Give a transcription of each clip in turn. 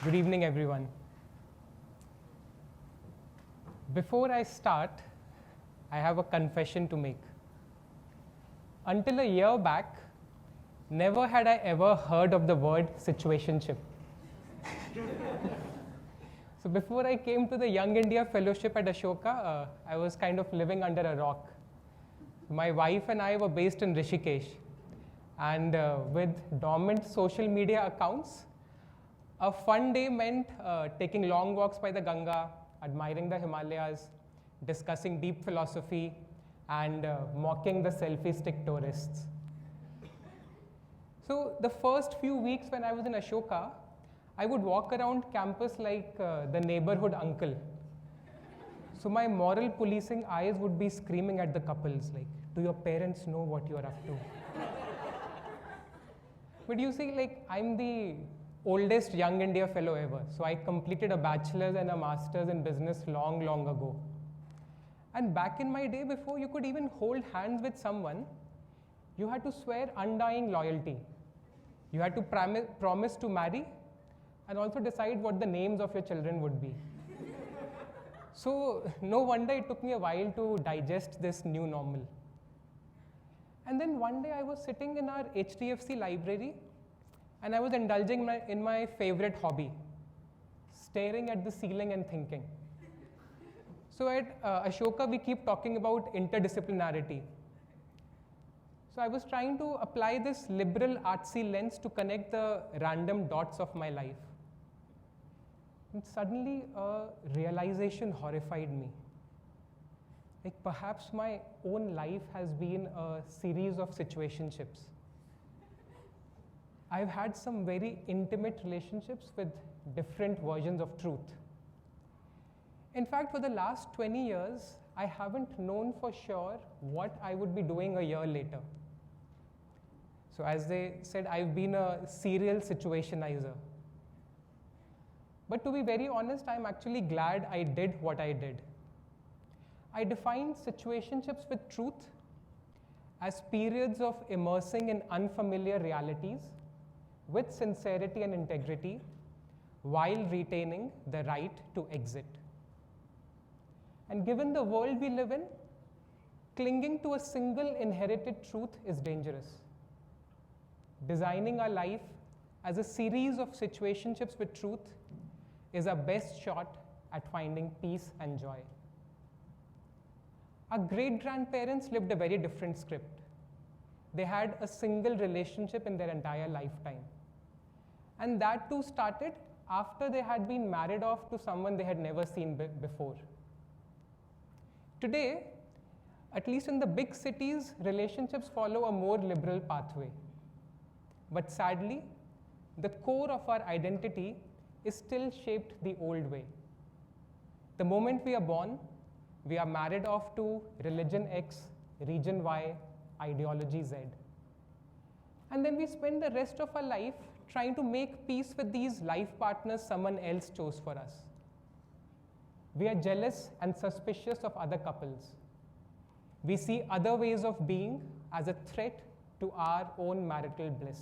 Good evening, everyone. Before I start, I have a confession to make. Until a year back, never had I ever heard of the word situationship. So before I came to the Young India Fellowship at Ashoka, I was kind of living under a rock. My wife and I were based in Rishikesh, and with dormant social media accounts, a fun day meant taking long walks by the Ganga, admiring the Himalayas, discussing deep philosophy, and mocking the selfie stick tourists. So the first few weeks when I was in Ashoka, I would walk around campus like the neighborhood uncle. So my moral policing eyes would be screaming at the couples like, do your parents know what you are up to? But you see, like, I'm the oldest Young India fellow ever. So I completed a bachelor's and a master's in business long, long ago. And back in my day, before you could even hold hands with someone, you had to swear undying loyalty. You had to promise to marry and also decide what the names of your children would be. So no wonder it took me a while to digest this new normal. And then one day I was sitting in our HDFC library and I was indulging in my favorite hobby, staring at the ceiling and thinking. So at Ashoka, we keep talking about interdisciplinarity. So I was trying to apply this liberal artsy lens to connect the random dots of my life. And suddenly a realization horrified me. Like perhaps my own life has been a series of situationships. I've had some very intimate relationships with different versions of truth. In fact, for the last 20 years, I haven't known for sure what I would be doing a year later. So as they said, I've been a serial situationizer. But to be very honest, I'm actually glad I did what I did. I defined situationships with truth as periods of immersing in unfamiliar realities with sincerity and integrity while retaining the right to exit. And given the world we live in, clinging to a single inherited truth is dangerous. Designing our life as a series of situationships with truth is our best shot at finding peace and joy. Our great-grandparents lived a very different script. They had a single relationship in their entire lifetime. And that too started after they had been married off to someone they had never seen before. Today, at least in the big cities, relationships follow a more liberal pathway. But sadly, the core of our identity is still shaped the old way. The moment we are born, we are married off to religion X, region Y, ideology Z. And then we spend the rest of our life trying to make peace with these life partners someone else chose for us. We are jealous and suspicious of other couples. We see other ways of being as a threat to our own marital bliss.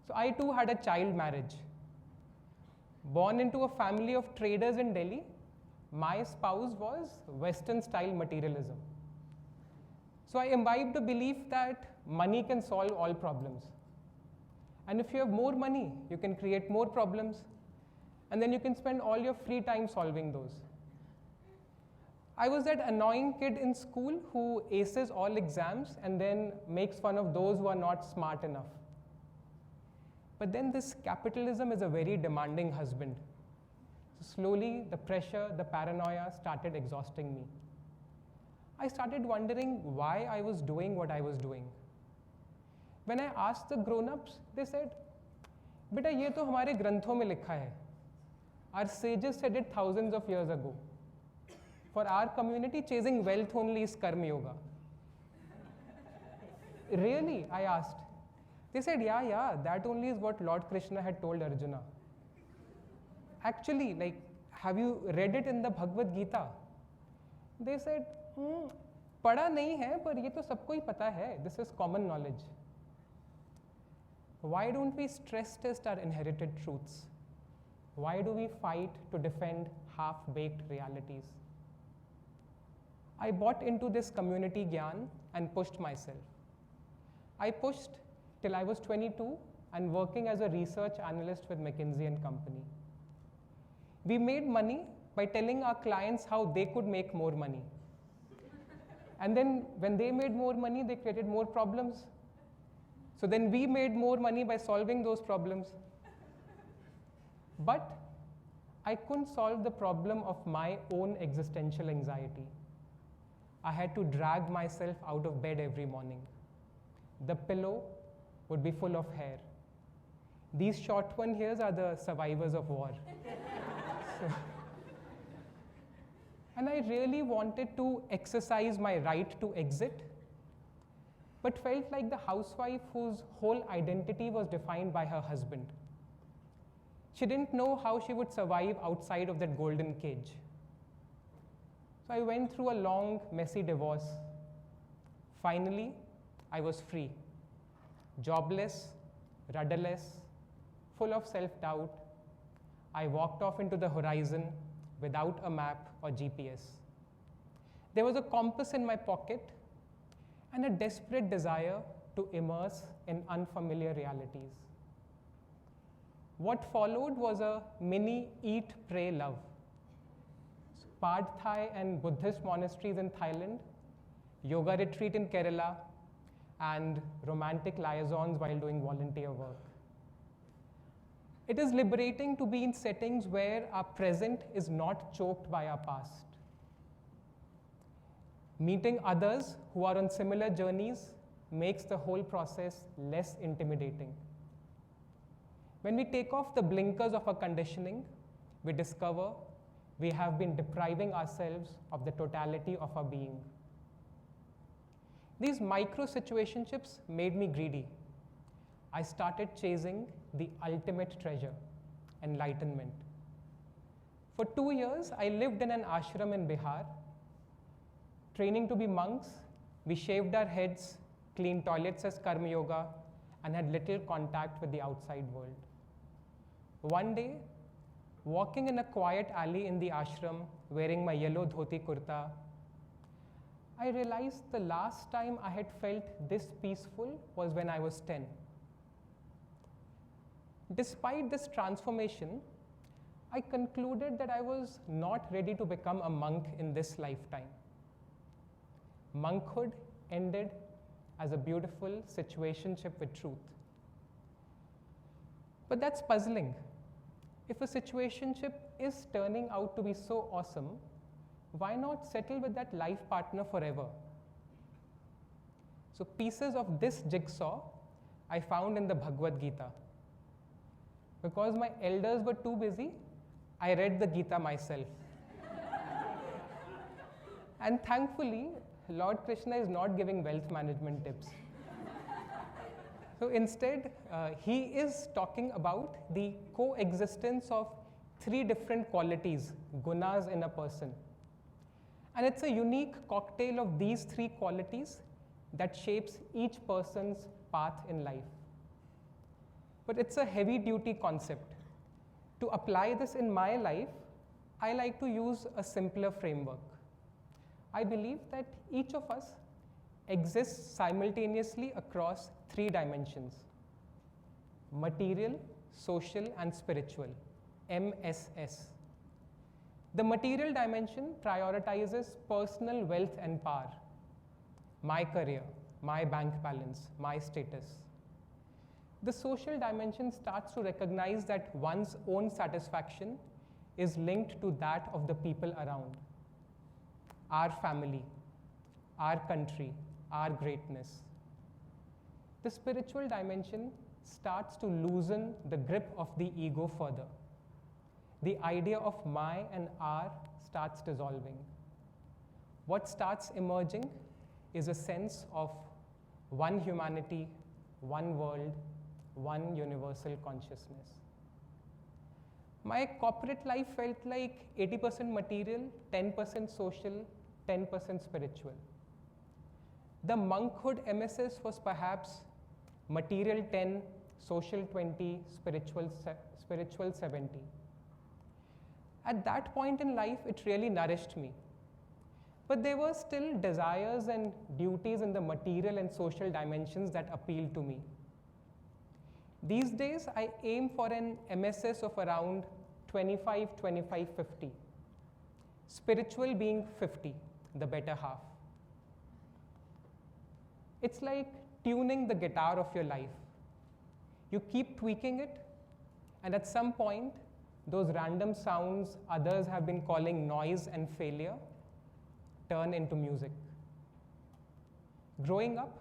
So I too had a child marriage. Born into a family of traders in Delhi, my spouse was Western-style materialism. So I imbibed the belief that money can solve all problems. And if you have more money, you can create more problems, and then you can spend all your free time solving those. I was that annoying kid in school who aces all exams and then makes fun of those who are not smart enough. But then this capitalism is a very demanding husband. So slowly, the pressure, the paranoia started exhausting me. I started wondering why I was doing what I was doing. When I asked the grown-ups, they said, "Beta, ye to hamare granthon mein likha hai. Our sages said it thousands of years ago. For our community, chasing wealth only is karma yoga." Really? I asked. They said, yeah, that only is what Lord Krishna had told Arjuna. Actually, like, have you read it in the Bhagavad Gita? They said, पढ़ा नहीं है पर ये तो सबको ही पता है. This is common knowledge. Why don't we stress test our inherited truths? Why do we fight to defend half-baked realities? I bought into this community gyan and pushed myself. I pushed till I was 22 and working as a research analyst with McKinsey and Company. We made money by telling our clients how they could make more money. And then when they made more money, they created more problems. So then we made more money by solving those problems. But I couldn't solve the problem of my own existential anxiety. I had to drag myself out of bed every morning. The pillow would be full of hair. These short one hairs are the survivors of war. So, and I really wanted to exercise my right to exit, but felt like the housewife whose whole identity was defined by her husband. She didn't know how she would survive outside of that golden cage. So I went through a long, messy divorce. Finally, I was free, jobless, rudderless, full of self-doubt. I walked off into the horizon without a map or GPS. There was a compass in my pocket and a desperate desire to immerse in unfamiliar realities. What followed was a mini eat, pray, love. Pad Thai and Buddhist monasteries in Thailand, yoga retreat in Kerala, and romantic liaisons while doing volunteer work. It is liberating to be in settings where our present is not choked by our past. Meeting others who are on similar journeys makes the whole process less intimidating. When we take off the blinkers of our conditioning, we discover we have been depriving ourselves of the totality of our being. These micro situationships made me greedy. I started chasing the ultimate treasure, enlightenment. For 2 years, I lived in an ashram in Bihar. Training to be monks, we shaved our heads, cleaned toilets as karma yoga, and had little contact with the outside world. One day, walking in a quiet alley in the ashram, wearing my yellow dhoti kurta, I realized the last time I had felt this peaceful was when I was 10. Despite this transformation, I concluded that I was not ready to become a monk in this lifetime. Monkhood ended as a beautiful situationship with truth. But that's puzzling. If a situationship is turning out to be so awesome, why not settle with that life partner forever? So pieces of this jigsaw I found in the Bhagavad Gita. Because my elders were too busy, I read the Gita myself. And thankfully, Lord Krishna is not giving wealth management tips. So instead, he is talking about the coexistence of 3 different qualities, gunas in a person. And it's a unique cocktail of these 3 qualities that shapes each person's path in life. But it's a heavy duty concept. To apply this in my life, I like to use a simpler framework. I believe that each of us exists simultaneously across 3 dimensions: material, social, and spiritual, MSS. The material dimension prioritizes personal wealth and power, my career, my bank balance, my status. The social dimension starts to recognize that one's own satisfaction is linked to that of the people around, our family, our country, our greatness. The spiritual dimension starts to loosen the grip of the ego further. The idea of my and our starts dissolving. What starts emerging is a sense of one humanity, one world, one universal consciousness. My corporate life felt like 80% material, 10% social, 10% spiritual. The monkhood MSS was perhaps material 10, social 20, spiritual 70. At that point in life, it really nourished me. But there were still desires and duties in the material and social dimensions that appealed to me. These days, I aim for an MSS of around 25, 25, 50. Spiritual being 50, the better half. It's like tuning the guitar of your life. You keep tweaking it, and at some point, those random sounds others have been calling noise and failure turn into music. Growing up,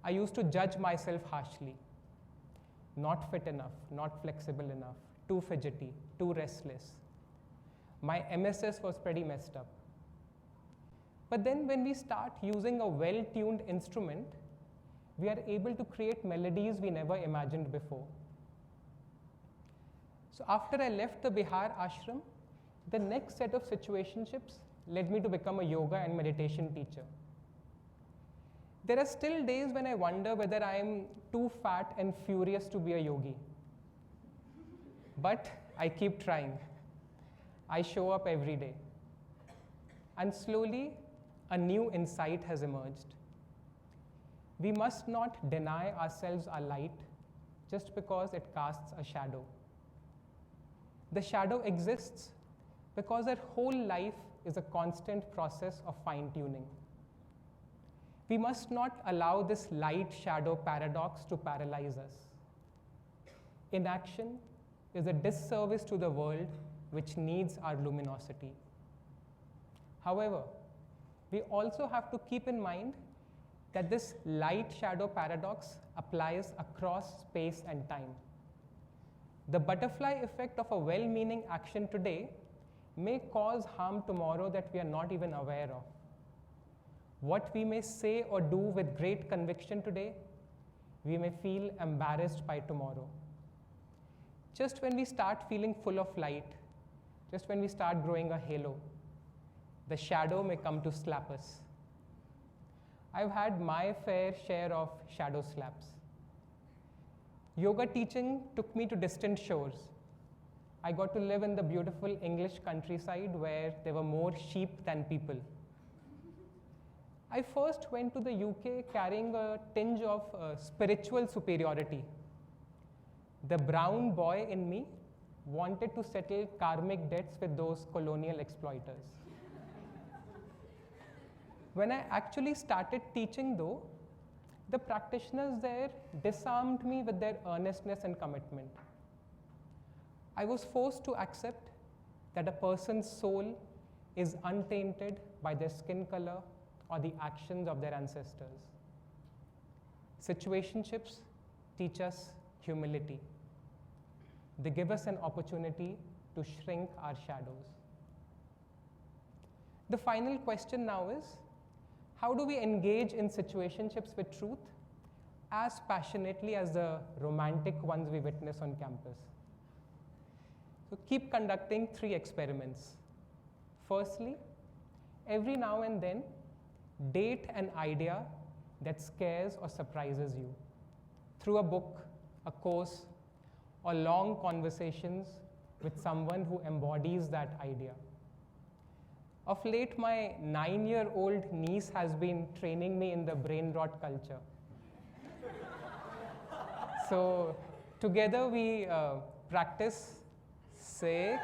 I used to judge myself harshly. Not fit enough, not flexible enough, too fidgety, too restless. My MSS was pretty messed up. But then when we start using a well-tuned instrument, we are able to create melodies we never imagined before. So after I left the Bihar ashram, the next set of situationships led me to become a yoga and meditation teacher. There are still days when I wonder whether I am too fat and furious to be a yogi. But I keep trying. I show up every day. And slowly, a new insight has emerged. We must not deny ourselves our light just because it casts a shadow. The shadow exists because our whole life is a constant process of fine-tuning. We must not allow this light-shadow paradox to paralyze us. Inaction is a disservice to the world which needs our luminosity. However, we also have to keep in mind that this light-shadow paradox applies across space and time. The butterfly effect of a well-meaning action today may cause harm tomorrow that we are not even aware of. What we may say or do with great conviction today, we may feel embarrassed by tomorrow. Just when we start feeling full of light, just when we start growing a halo, the shadow may come to slap us. I've had my fair share of shadow slaps. Yoga teaching took me to distant shores. I got to live in the beautiful English countryside where there were more sheep than people. I first went to the UK carrying a tinge of spiritual superiority. The brown boy in me wanted to settle karmic debts with those colonial exploiters. When I actually started teaching though, the practitioners there disarmed me with their earnestness and commitment. I was forced to accept that a person's soul is untainted by their skin color or the actions of their ancestors. Situationships teach us humility. They give us an opportunity to shrink our shadows. The final question now is, how do we engage in situationships with truth as passionately as the romantic ones we witness on campus? So keep conducting 3 experiments. Firstly, every now and then, date an idea that scares or surprises you through a book, a course, or long conversations with someone who embodies that idea. Of late, my 9-year-old niece has been training me in the brain rot culture. So together we practice 6,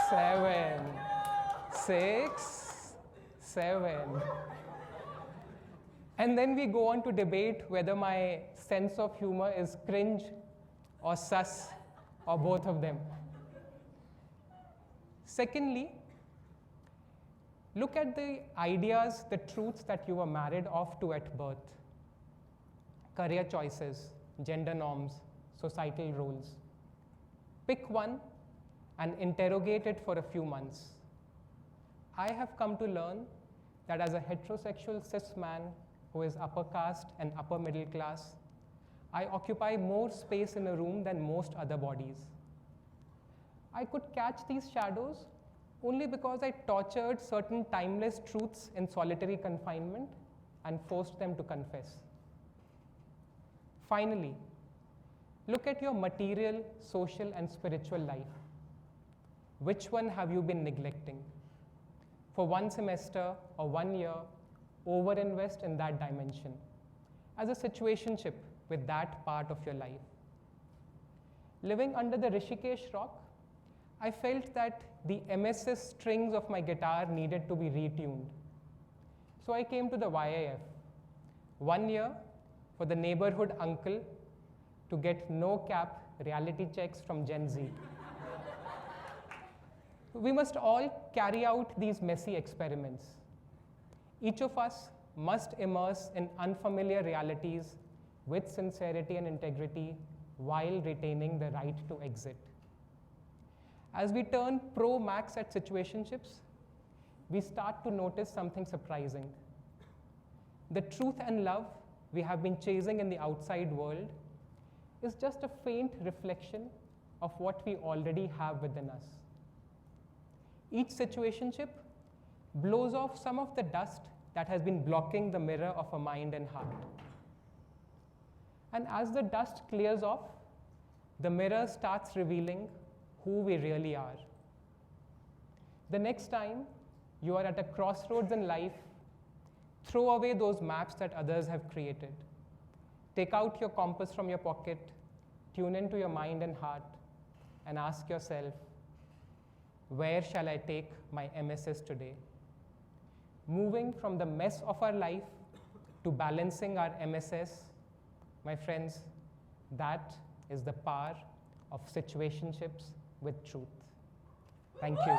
7, 6, 7. And then we go on to debate whether my sense of humor is cringe or sus or both of them. Secondly, look at the ideas, the truths that you were married off to at birth. Career choices, gender norms, societal roles. Pick one and interrogate it for a few months. I have come to learn that as a heterosexual cis man who is upper caste and upper middle class, I occupy more space in a room than most other bodies. I could catch these shadows only because I tortured certain timeless truths in solitary confinement and forced them to confess. Finally, Look at your material, social, and spiritual life. Which one have you been neglecting? For one semester or 1 year, overinvest in that dimension as a situationship with that part of your life. Living under the Rishikesh rock, I felt that the MSS strings of my guitar needed to be retuned. So I came to the YIF. 1 year for the neighborhood uncle to get no cap reality checks from Gen Z. We must all carry out these messy experiments. Each of us must immerse in unfamiliar realities with sincerity and integrity while retaining the right to exit. As we turn pro max at situationships, we start to notice something surprising. The truth and love we have been chasing in the outside world is just a faint reflection of what we already have within us. Each situationship blows off some of the dust that has been blocking the mirror of a mind and heart. And as the dust clears off, the mirror starts revealing who we really are. The next time you are at a crossroads in life, throw away those maps that others have created. Take out your compass from your pocket, tune into your mind and heart, and ask yourself, where shall I take my MSS today? Moving from the mess of our life to balancing our MSS, my friends, that is the power of situationships with truth. Thank you.